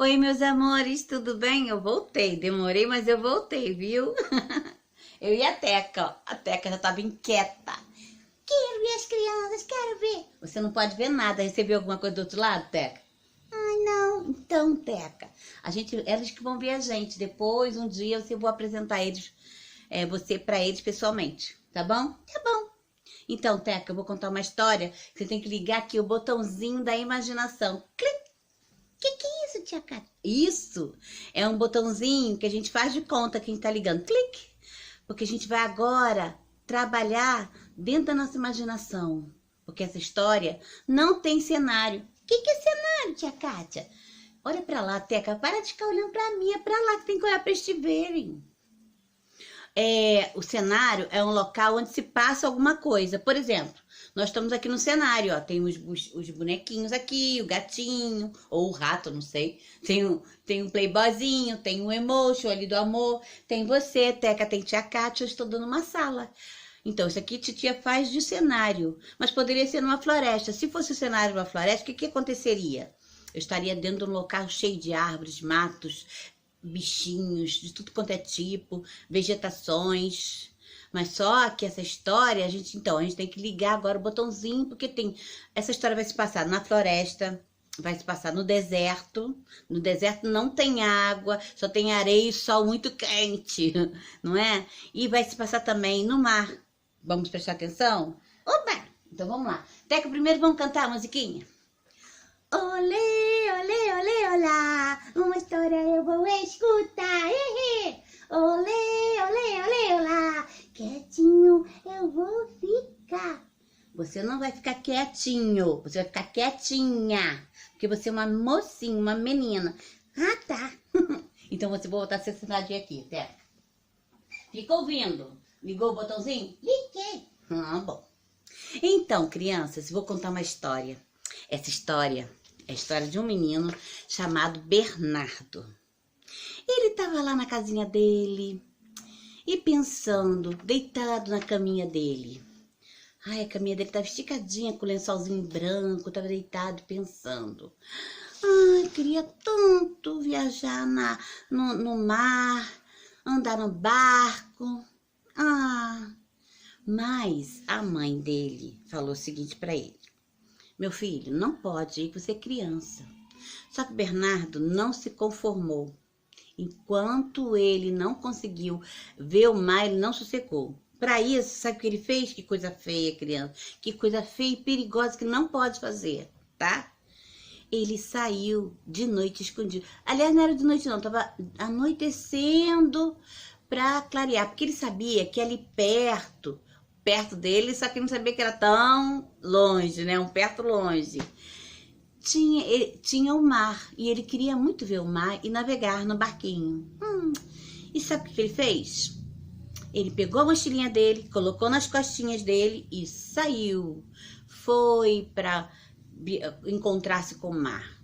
Oi, meus amores, tudo bem? Eu voltei, demorei, mas eu voltei, viu? Eu e a Teca, ó. A Teca já tava inquieta. Quero ver as crianças, quero ver. Você não pode ver nada. Recebeu alguma coisa do outro lado, Teca? Ai, não. Então, Teca, elas que vão ver a gente. Depois, um dia, eu vou apresentar eles, você pra eles pessoalmente, tá bom? Tá bom. Então, Teca, eu vou contar uma história. Você tem que ligar aqui o botãozinho da imaginação. Clique. Que é isso, tia Cátia? Isso é um botãozinho que a gente faz de conta que a gente tá ligando. Clique. Porque a gente vai agora trabalhar dentro da nossa imaginação. Porque essa história não tem cenário. O que é cenário, tia Cátia? Olha pra lá, Teca. Para de ficar olhando pra mim. É pra lá que tem que olhar pra eles te verem. O cenário é um local onde se passa alguma coisa. Por exemplo, nós estamos aqui no cenário, ó. Tem os bonequinhos aqui, o gatinho, ou o rato, não sei. Tem um playboyzinho, tem um emotion ali do amor. Tem você, Teca, tem tia Cátia, eu estou dando uma sala. Então, isso aqui titia faz de cenário. Mas poderia ser numa floresta. Se fosse o cenário de uma floresta, o que aconteceria? Eu estaria dentro de um local cheio de árvores, matos, bichinhos, de tudo quanto é tipo, vegetações. Mas só que essa história, a gente tem que ligar agora o botãozinho, porque essa história vai se passar na floresta, vai se passar no deserto. No deserto não tem água, só tem areia e sol muito quente, não é? E vai se passar também no mar. Vamos prestar atenção? Opa! Então vamos lá. Teca, primeiro vamos cantar a musiquinha? Olê, olê, olê, olá, uma história eu vou escutar. Olê, olê, olê, olá, quietinho eu vou ficar. Você não vai ficar quietinho, você vai ficar quietinha, porque você é uma mocinha, uma menina. Ah, tá. Então você vai voltar a ser sentadinha aqui, Teca. Fica ouvindo? Ligou o botãozinho? Liguei. Bom. Então, crianças, vou contar uma história. Essa história é a história de um menino chamado Bernardo. Ele estava lá na casinha dele e pensando, deitado na caminha dele. Ai, a caminha dele estava esticadinha com o lençolzinho branco, estava deitado pensando. Ai, queria tanto viajar no mar, andar no barco. Mas a mãe dele falou o seguinte para ele. Meu filho, não pode ir, você é criança. Só que Bernardo não se conformou. Enquanto ele não conseguiu ver o mar, ele não sossegou. Para isso, sabe o que ele fez? Que coisa feia, criança. Que coisa feia e perigosa que não pode fazer, tá? Ele saiu de noite escondido. Aliás, não era de noite não, estava anoitecendo para clarear. Porque ele sabia que ali perto dele, só que não sabia que era tão longe, né? Um perto longe. Tinha o mar, e ele queria muito ver o mar e navegar no barquinho. E sabe o que ele fez? Ele pegou a mochilinha dele, colocou nas costinhas dele e saiu. Foi para encontrar-se com o mar.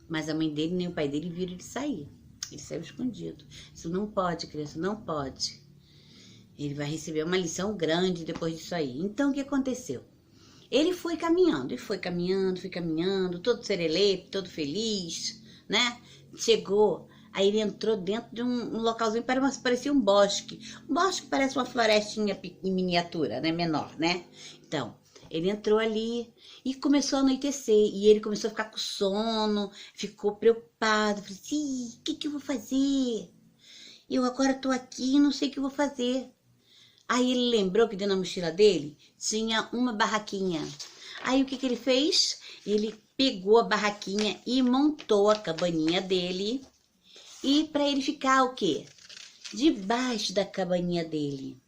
Mas a mãe dele nem o pai dele viram ele sair. Ele saiu escondido. Isso não pode, criança, não pode. Ele vai receber uma lição grande depois disso aí. Então, o que aconteceu? Ele foi caminhando, foi caminhando, todo serelepe, todo feliz, né? Chegou, aí ele entrou dentro de um localzinho, parecia um bosque. Um bosque parece uma florestinha em miniatura, né? Menor, né? Então, ele entrou ali e começou a anoitecer. E ele começou a ficar com sono, ficou preocupado. Falei assim, o que eu vou fazer? Eu agora tô aqui e não sei o que eu vou fazer. Aí ele lembrou que dentro da mochila dele tinha uma barraquinha. Aí o que ele fez? Ele pegou a barraquinha e montou a cabaninha dele. E para ele ficar o quê? Debaixo da cabaninha dele.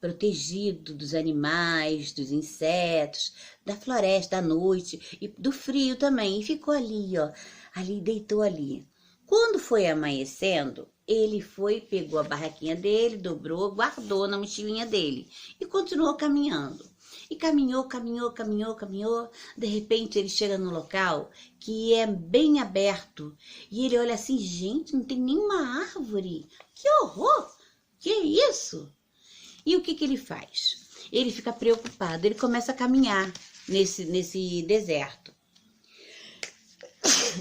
Protegido dos animais, dos insetos, da floresta à noite e do frio também. E ficou ali, ó. Ali, deitou ali. Quando foi amanhecendo, ele pegou a barraquinha dele, dobrou, guardou na mochilinha dele e continuou caminhando. E caminhou. De repente ele chega num local que é bem aberto e ele olha assim, gente, não tem nenhuma árvore. Que horror! Que isso? E o que ele faz? Ele fica preocupado, ele começa a caminhar nesse deserto.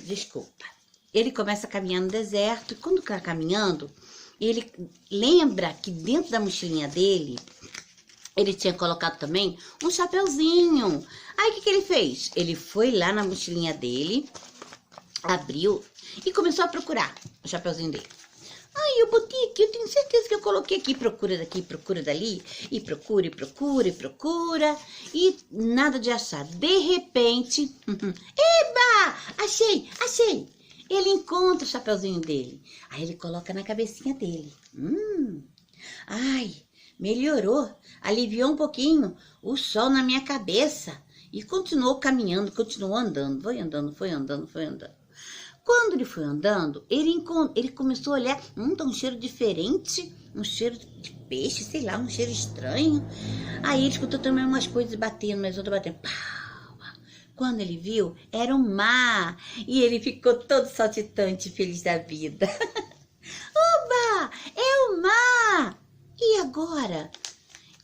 Desculpa. ele começa a caminhar no deserto, e quando está caminhando, ele lembra que dentro da mochilinha dele, ele tinha colocado também um chapeuzinho. Aí o que ele fez? Ele foi lá na mochilinha dele, abriu e começou a procurar o chapeuzinho dele. Aí eu botei aqui, eu tenho certeza que eu coloquei aqui, procura daqui, procura dali, e procura, e procura, e procura, e nada de achar. De repente, eba! Achei! Ele encontra o chapeuzinho dele. Aí ele coloca na cabecinha dele. Ai, melhorou, aliviou um pouquinho o sol na minha cabeça. E continuou caminhando, continuou andando, foi andando. Quando ele foi andando, ele começou a olhar, tá um cheiro diferente, um cheiro de peixe, sei lá, um cheiro estranho. Aí ele escutou também umas coisas batendo, mas outras batendo. Pau. Quando ele viu, era o mar. E ele ficou todo saltitante, feliz da vida. Oba! É o mar! E agora?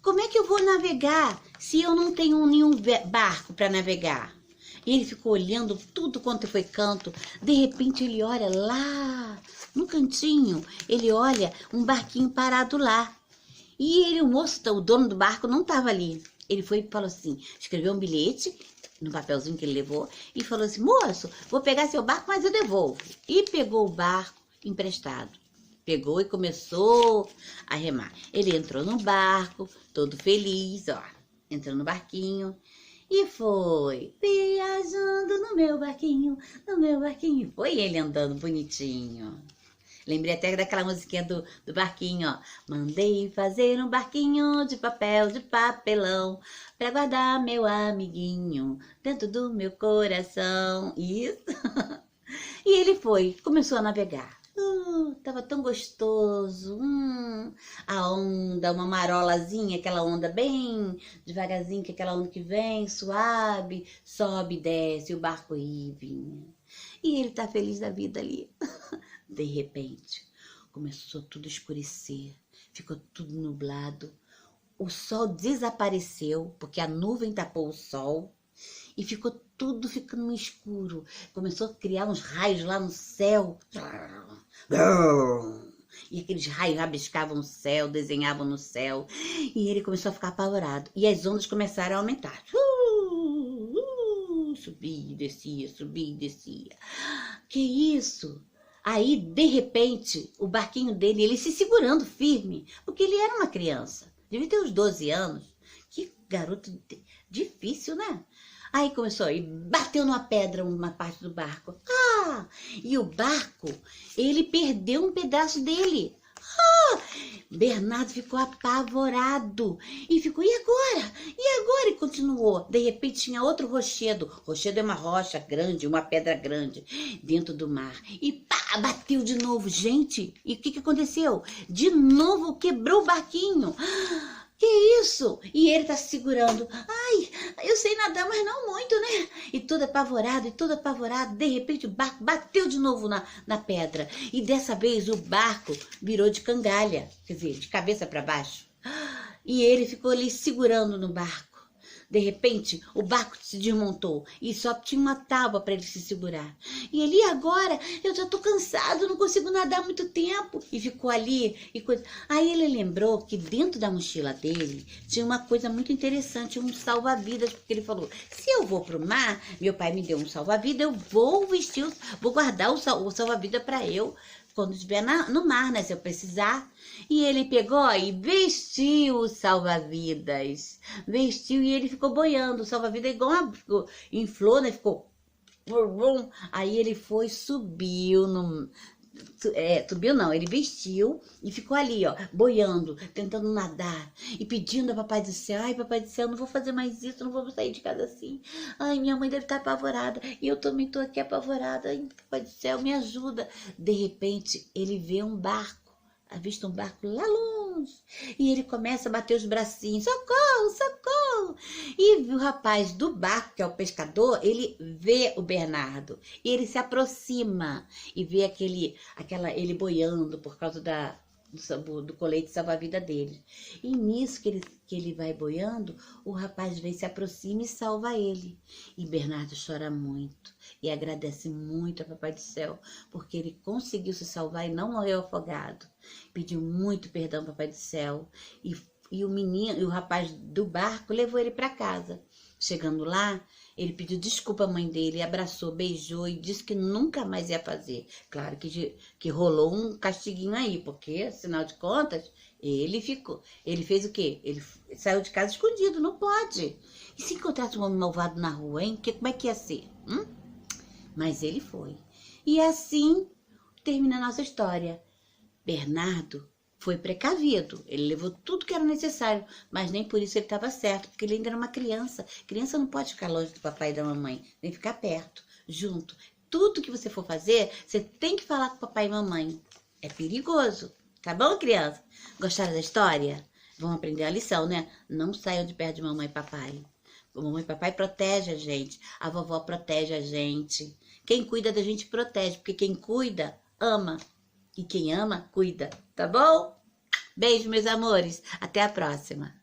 Como é que eu vou navegar se eu não tenho nenhum barco para navegar? E ele ficou olhando tudo quanto foi canto. De repente ele olha lá, no cantinho, ele olha um barquinho parado lá. E ele, o moço, o dono do barco, não estava ali. Ele foi e falou assim, escreveu um bilhete no papelzinho que ele levou e falou assim, moço, vou pegar seu barco, mas eu devolvo. E pegou o barco emprestado. Pegou e começou a remar. Ele entrou no barco, todo feliz, ó. Entrou no barquinho e foi viajando no meu barquinho. Foi ele andando bonitinho. Lembrei até daquela musiquinha do barquinho, ó. Mandei fazer um barquinho de papel, de papelão, pra guardar meu amiguinho dentro do meu coração. Isso. E ele foi, começou a navegar. Tava tão gostoso. A onda, uma marolazinha, aquela onda bem devagarzinho, que aquela onda que vem, suave, sobe e desce, o barco ia e vinha. E ele tá feliz da vida ali. De repente, começou tudo a escurecer, ficou tudo nublado. O sol desapareceu, porque a nuvem tapou o sol. E ficou tudo ficando escuro. Começou a criar uns raios lá no céu. E aqueles raios rabiscavam o céu, desenhavam no céu. E ele começou a ficar apavorado. E as ondas começaram a aumentar. Subia e descia. Que isso? Aí, de repente, o barquinho dele, ele se segurando firme. Porque ele era uma criança. Devia ter uns 12 anos. Que garoto difícil, né? Aí começou e bateu numa pedra uma parte do barco. E o barco, ele perdeu um pedaço dele. Bernardo ficou apavorado e ficou, e agora? E continuou. De repente tinha outro rochedo. Rochedo é uma rocha grande, uma pedra grande dentro do mar. E pá, bateu de novo. Gente, e o que aconteceu? De novo quebrou o barquinho. Que isso? E ele tá se segurando. Ai, eu sei nadar, mas não muito, né? E todo apavorado. De repente o barco bateu de novo na pedra. E dessa vez o barco virou de cangalha, quer dizer, de cabeça para baixo. E ele ficou ali segurando no barco. De repente, o barco se desmontou e só tinha uma tábua para ele se segurar. E ele, e agora? Eu já tô cansado, não consigo nadar há muito tempo. E ficou ali. Aí ele lembrou que dentro da mochila dele tinha uma coisa muito interessante, um salva-vidas, porque ele falou, se eu vou pro mar, meu pai me deu um salva-vidas, eu vou vou guardar o salva-vidas para eu, quando estiver no mar, né, se eu precisar. E ele pegou e vestiu o salva-vidas. Vestiu e ele ficou boiando. O salva-vidas igual inflou, né? Ficou... Aí ele foi, subiu no... subiu não, ele vestiu e ficou ali, ó, boiando, tentando nadar e pedindo a Papai do Céu, ai, Papai do Céu, não vou fazer mais isso, não vou sair de casa assim, ai, minha mãe deve estar apavorada e eu também tô aqui apavorada, ai, Papai do Céu, me ajuda. De repente, ele vê um barco, avista um barco lá longe, e ele começa a bater os bracinhos, socorro, socorro, e o rapaz do barco, que é o pescador, ele vê o Bernardo, e ele se aproxima, e vê ele boiando por causa do colete salva-vida dele. E nisso que ele vai boiando, o rapaz vem, se aproxima e salva ele. E Bernardo chora muito e agradece muito ao Papai do Céu, porque ele conseguiu se salvar e não morreu afogado. Pediu muito perdão ao Papai do Céu e o menino, e o rapaz do barco levou ele para casa. Chegando lá, ele pediu desculpa à mãe dele, abraçou, beijou e disse que nunca mais ia fazer. Claro que rolou um castiguinho aí, porque, afinal de contas, ele fez o quê? Ele saiu de casa escondido, não pode. E se encontrasse um homem malvado na rua, hein? Como é que ia ser? Mas ele foi. E assim termina a nossa história. Bernardo foi precavido, ele levou tudo que era necessário, mas nem por isso ele estava certo, porque ele ainda era uma criança. Criança não pode ficar longe do papai e da mamãe, tem que ficar perto, junto. Tudo que você for fazer, você tem que falar com o papai e mamãe. É perigoso, tá bom, criança? Gostaram da história? Vão aprender a lição, né? Não saiam de perto de mamãe e papai. Mamãe e papai protege a gente, a vovó protege a gente. Quem cuida da gente protege, porque quem cuida, ama. E quem ama, cuida, tá bom? Beijo, meus amores. Até a próxima.